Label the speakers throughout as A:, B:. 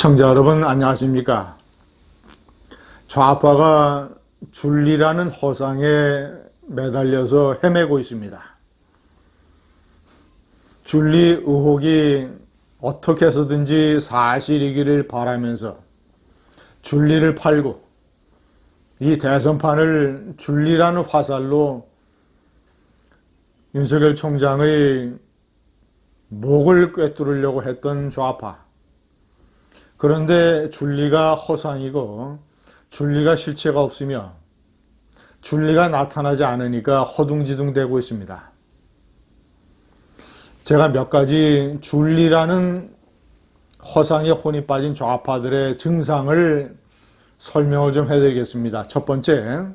A: 시청자 여러분 안녕하십니까? 좌파가 줄리라는 허상에 매달려서 헤매고 있습니다. 줄리 의혹이 어떻게 해서든지 사실이기를 바라면서 줄리를 팔고 이 대선판을 줄리라는 화살로 윤석열 총장의 목을 꿰뚫으려고 했던 좌파. 그런데 줄리가 허상이고 줄리가 실체가 없으며 줄리가 나타나지 않으니까 허둥지둥 되고 있습니다. 제가 몇 가지 줄리라는 허상에 혼이 빠진 좌파들의 증상을 설명을 좀 해드리겠습니다. 첫 번째,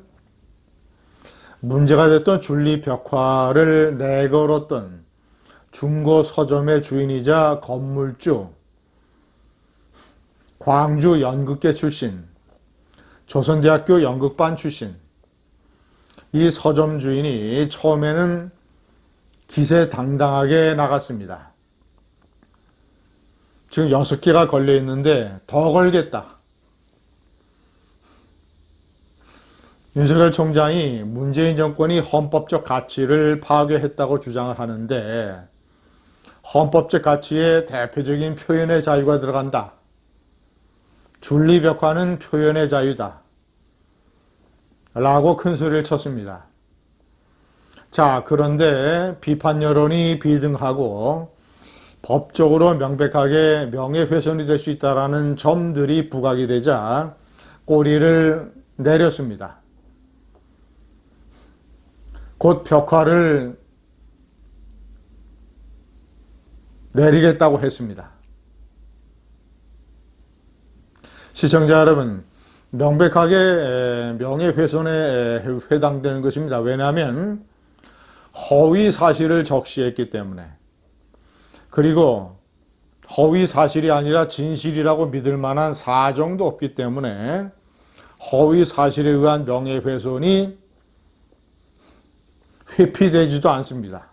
A: 문제가 됐던 줄리 벽화를 내걸었던 중고 서점의 주인이자 건물주, 광주 연극계 출신, 조선대학교 연극반 출신, 이 서점 주인이 처음에는 기세당당하게 나갔습니다. 지금 6개가 걸려 있는데 더 걸겠다. 윤석열 총장이 문재인 정권이 헌법적 가치를 파괴했다고 주장을 하는데 헌법적 가치에 대표적인 표현의 자유가 들어간다. 줄리 벽화는 표현의 자유다. 라고 큰 소리를 쳤습니다. 자, 그런데 비판 여론이 비등하고 법적으로 명백하게 명예훼손이 될 수 있다는 점들이 부각이 되자 꼬리를 내렸습니다. 곧 벽화를 내리겠다고 했습니다. 시청자 여러분, 명백하게 명예훼손에 해당되는 것입니다. 왜냐하면 허위 사실을 적시했기 때문에, 그리고 허위 사실이 아니라 진실이라고 믿을 만한 사정도 없기 때문에 허위 사실에 의한 명예훼손이 회피되지도 않습니다.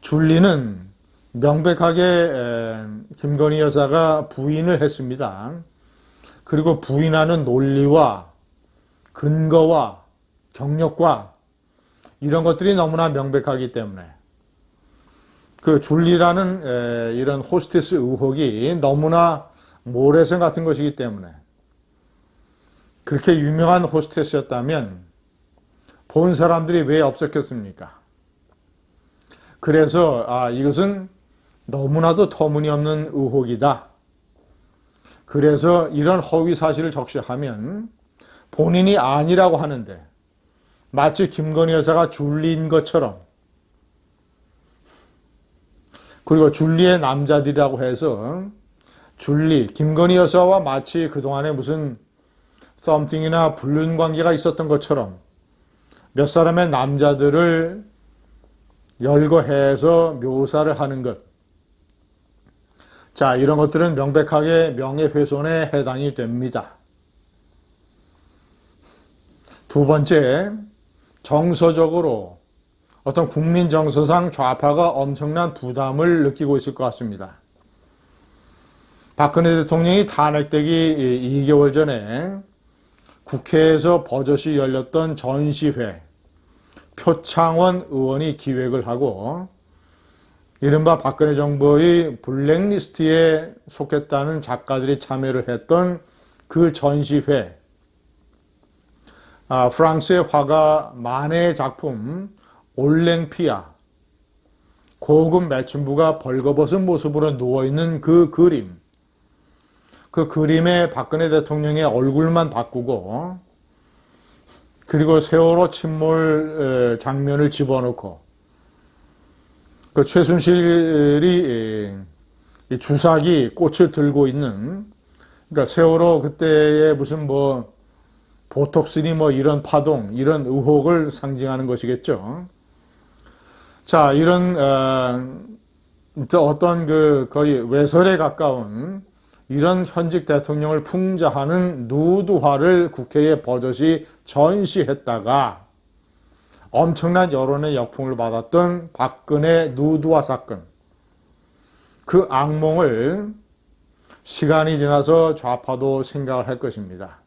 A: 줄리는 명백하게 김건희 여사가 부인을 했습니다. 그리고 부인하는 논리와 근거와 경력과 이런 것들이 너무나 명백하기 때문에 그 줄리라는 이런 호스티스 의혹이 너무나 모래성 같은 것이기 때문에, 그렇게 유명한 호스티스였다면 본 사람들이 왜 없었겠습니까? 그래서 이것은 너무나도 터무니없는 의혹이다. 그래서 이런 허위 사실을 적시하면 본인이 아니라고 하는데 마치 김건희 여사가 줄리인 것처럼, 그리고 줄리의 남자들이라고 해서 줄리, 김건희 여사와 마치 그동안에 무슨 썸띵이나 불륜 관계가 있었던 것처럼 몇 사람의 남자들을 열거해서 묘사를 하는 것. 자, 이런 것들은 명백하게 명예훼손에 해당이 됩니다. 두 번째, 정서적으로 어떤 국민 정서상 좌파가 엄청난 부담을 느끼고 있을 것 같습니다. 박근혜 대통령이 탄핵되기 2개월 전에 국회에서 버젓이 열렸던 전시회, 표창원 의원이 기획을 하고 이른바 박근혜 정부의 블랙리스트에 속했다는 작가들이 참여를 했던 그 전시회, 프랑스의 화가 마네의 작품 올랭피아, 고급 매춘부가 벌거벗은 모습으로 누워있는 그 그림, 그 그림에 박근혜 대통령의 얼굴만 바꾸고 그리고 세월호 침몰 장면을 집어넣고 그 최순실이 주사기 꽃을 들고 있는, 그러니까 세월호 그때의 무슨 보톡스니 이런 파동, 이런 의혹을 상징하는 것이겠죠. 자, 이런 어떤 거의 외설에 가까운 이런 현직 대통령을 풍자하는 누드화를 국회에 버젓이 전시했다가 엄청난 여론의 역풍을 받았던 박근혜 누드화 사건, 그 악몽을 시간이 지나서 좌파도 생각을 할 것입니다.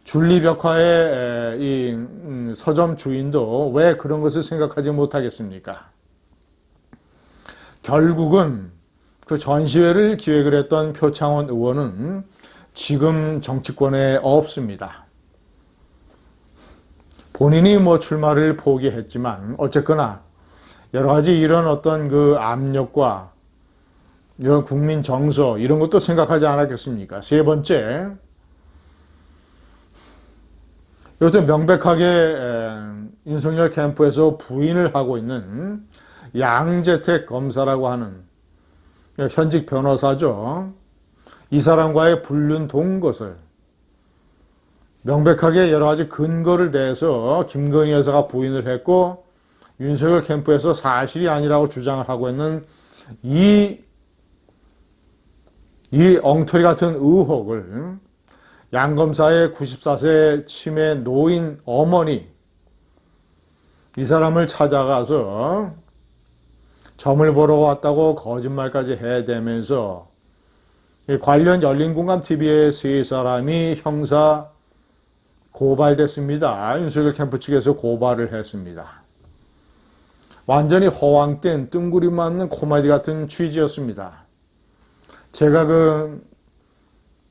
A: 줄리 벽화의 이 서점 주인도 왜 그런 것을 생각하지 못하겠습니까? 결국은 그 전시회를 기획을 했던 표창원 의원은 지금 정치권에 없습니다. 본인이 출마를 포기했지만 어쨌거나 여러 가지 이런 어떤 그 압력과 이런 국민 정서 이런 것도 생각하지 않았겠습니까? 세 번째, 이것도 명백하게 윤석열 캠프에서 부인을 하고 있는 양재택 검사라고 하는 현직 변호사죠. 이 사람과의 불륜 동것을 명백하게 여러 가지 근거를 대해서 김건희 여사가 부인을 했고 윤석열 캠프에서 사실이 아니라고 주장을 하고 있는 이 엉터리 같은 의혹을 양 검사의 94세 치매 노인 어머니 이 사람을 찾아가서 점을 보러 왔다고 거짓말까지 해대면서 관련 열린공감TV의 세 사람이 형사 고발됐습니다. 윤석열 캠프 측에서 고발을 했습니다. 완전히 허황된 뜬구리 맞는 코미디 같은 취지였습니다. 제가 그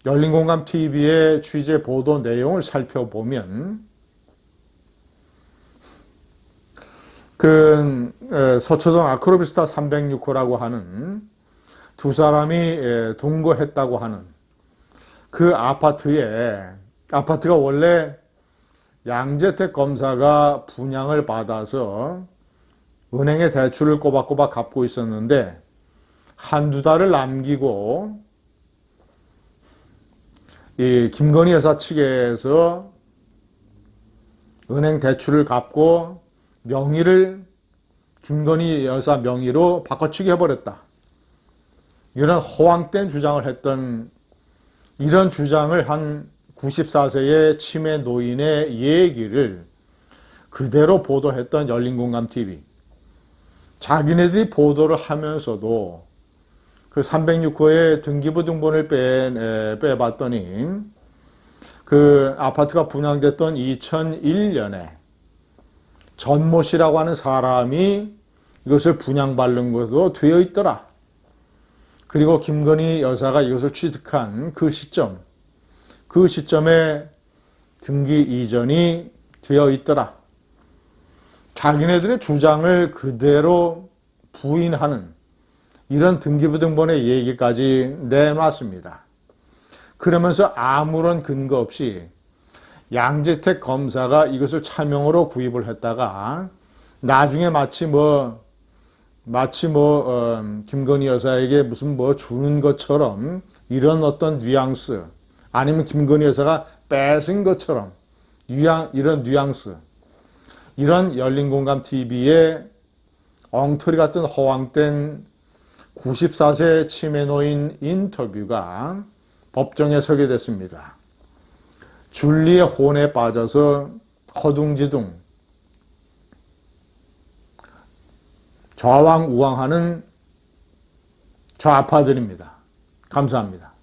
A: 열린공감TV의 취재 보도 내용을 살펴보면 그 서초동 아크로비스타 306호라고 하는 두 사람이 동거했다고 하는 그 아파트가 원래 양재택 검사가 분양을 받아서 은행에 대출을 꼬박꼬박 갚고 있었는데 한두 달을 남기고 이 김건희 여사 측에서 은행 대출을 갚고 명의를 김건희 여사 명의로 바꿔치기 해버렸다. 이런 허황된 주장을 했던 이런 주장을 한 94세의 치매 노인의 얘기를 그대로 보도했던 열린공감TV. 자기네들이 보도를 하면서도 그 306호의 등기부 등본을 빼봤더니 그 아파트가 분양됐던 2001년에 전모 씨라고 하는 사람이 이것을 분양받는 것으로 되어 있더라. 그리고 김건희 여사가 이것을 취득한 그 시점에 등기 이전이 되어 있더라. 자기네들의 주장을 그대로 부인하는 이런 등기부 등본의 얘기까지 내놨습니다. 그러면서 아무런 근거 없이 양재택 검사가 이것을 차명으로 구입을 했다가 나중에 마치 김건희 여사에게 무슨 주는 것처럼 이런 어떤 뉘앙스 아니면 김건희 여사가 뺏은 것처럼 이런 뉘앙스 이런 열린공감TV의 엉터리 같은 허황된 94세 치매 노인 인터뷰가 법정에 서게 됐습니다. 줄리의 혼에 빠져서 허둥지둥 좌왕우왕하는 좌파들입니다. 감사합니다.